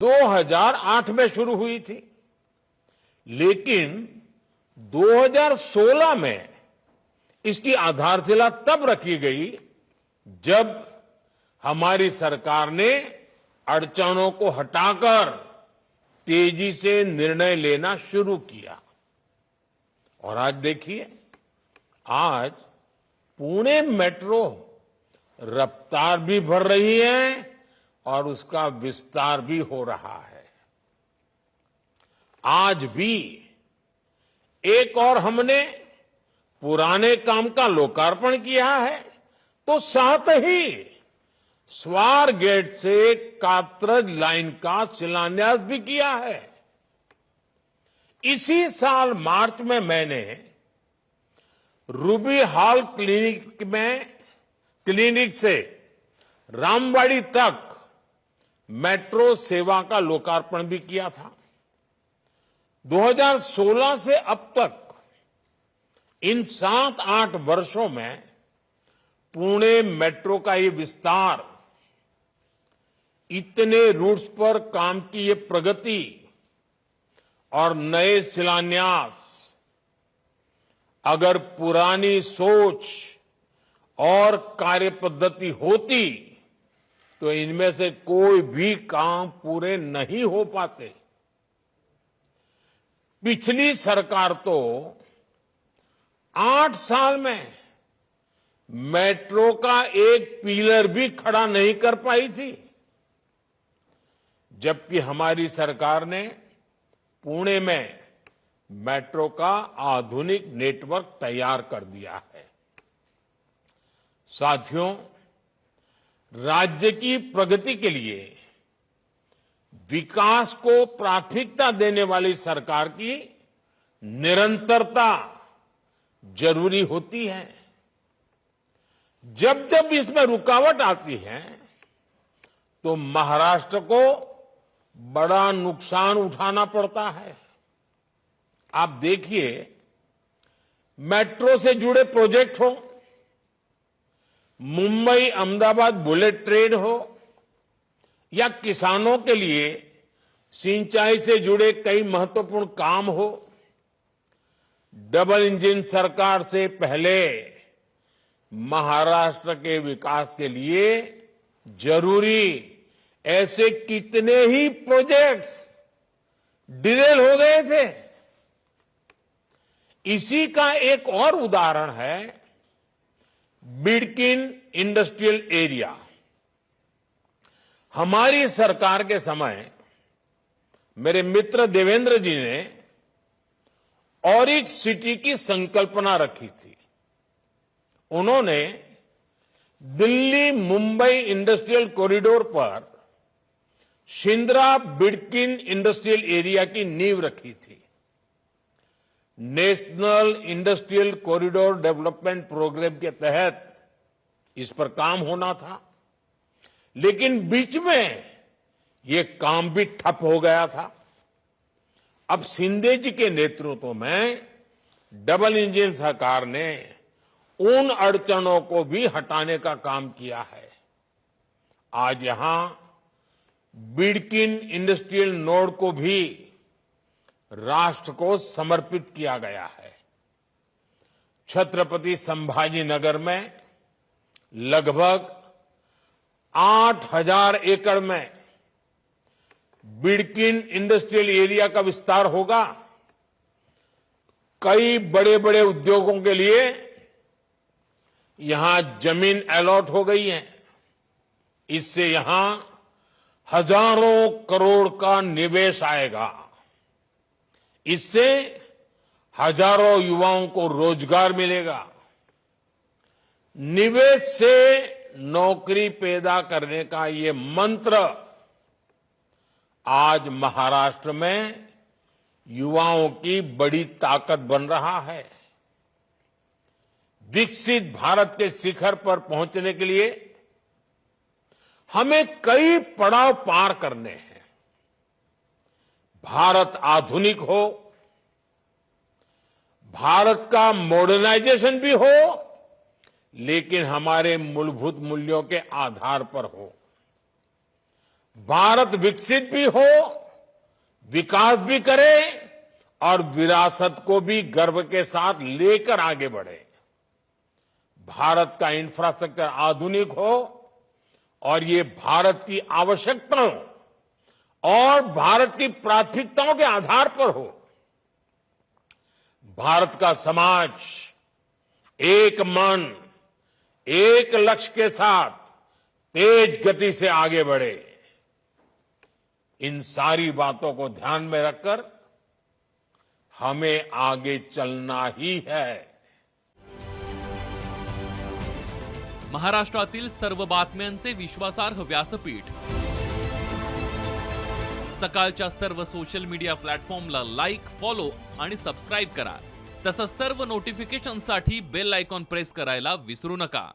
2008 में शुरू हुई थी, लेकिन 2016 में इसकी आधारशिला तब रखी गई जब हमारी सरकार ने अड़चनों को हटाकर तेजी से निर्णय लेना शुरू किया। और आज देखिए, आज पुणे मेट्रो रफ्तार भी भर रही है और उसका विस्तार भी हो रहा है। आज भी एक और हमने पुराने काम का लोकार्पण किया है, तो साथ ही स्वार गेट से कात्रज लाइन का शिलान्यास भी किया है। इसी साल मार्च में मैंने रूबी हॉल क्लिनिक से रामवाड़ी तक मेट्रो सेवा का लोकार्पण भी किया था। 2016 से अब तक इन 7-8 वर्षों में पुणे मेट्रो का ये विस्तार, इतने रूट्स पर काम की ये प्रगति और नए शिलान्यास, अगर पुरानी सोच और कार्य पद्धति होती तो इनमें से कोई भी काम पूरे नहीं हो पाते। पिछली सरकार तो 8 साल में मेट्रो का एक पिलर भी खड़ा नहीं कर पाई थी, जबकि हमारी सरकार ने पुणे में मेट्रो का आधुनिक नेटवर्क तैयार कर दिया है। साथियों, राज्य की प्रगति के लिए विकास को प्राथमिकता देने वाली सरकार की निरंतरता जरूरी होती है। जब जब इसमें रुकावट आती है तो महाराष्ट्र को बड़ा नुकसान उठाना पड़ता है। आप देखिए, मेट्रो से जुड़े प्रोजेक्ट हो, मुंबई अहमदाबाद बुलेट ट्रेन हो, या किसानों के लिए सिंचाई से जुड़े कई महत्वपूर्ण काम हो, डबल इंजन सरकार से पहले महाराष्ट्र के विकास के लिए जरूरी ऐसे कितने ही प्रोजेक्ट्स डिलेल हो गए थे। इसी का एक और उदाहरण है बिडकिन इंडस्ट्रियल एरिया। हमारी सरकार के समय मेरे मित्र देवेंद्र जी ने ऑरिक सिटी की संकल्पना रखी थी। उन्होंने दिल्ली मुंबई इंडस्ट्रियल कॉरिडोर पर शिंद्रा बिडकिन इंडस्ट्रियल एरिया की नींव रखी थी। National industrial corridor development programme के तहत इस पर काम होना था, लेकिन बीच में ये काम भी ठप हो गया था। अब शिंदे जी के नेतृत्व में डबल इंजन सरकार ने उन अड़चनों को भी हटाने का काम किया है। आज यहां बिडकिन इंडस्ट्रियल नोड को भी राष्ट्र को समर्पित किया गया है। छत्रपति संभाजी नगर में लगभग 8,000 एकड़ में बिडकिन इंडस्ट्रियल एरिया का विस्तार होगा। कई बड़े बड़े उद्योगों के लिए यहां जमीन अलॉट हो गई है। इससे यहां हजारों करोड़ का निवेश आएगा। इससे हजारों युवाओं को रोजगार मिलेगा। निवेश से नौकरी पैदा करने का ये मंत्र आज महाराष्ट्र में युवाओं की बड़ी ताकत बन रहा है। विकसित भारत के शिखर पर पहुंचने के लिए हमें कई पड़ाव पार करने हैं। भारत आधुनिक हो, भारत का मॉडर्नाइजेशन भी हो, लेकिन हमारे मूलभूत मूल्यों के आधार पर हो। भारत विकसित भी हो, विकास भी करे और विरासत को भी गर्व के साथ लेकर आगे बढ़े। भारत का इंफ्रास्ट्रक्चर आधुनिक हो और ये भारत की आवश्यकताओं और भारत की प्राथमिकताओं के आधार पर हो। भारत का समाज एक मन, एक लक्ष्य के साथ तेज गति से आगे बढ़े। इन सारी बातों को ध्यान में रखकर हमें आगे चलना ही है। महाराष्ट्रातील सर्व बातम्यांचे विश्वासार्ह व्यासपीठ सकाळच्या सर्व सोशल मीडिया प्लॅटफॉर्मला लाईक, फॉलो आणि सबस्क्राईब करा। तसंच सर्व नोटिफिकेशनसाठी बेल आयकॉन प्रेस करायला विसरू नका।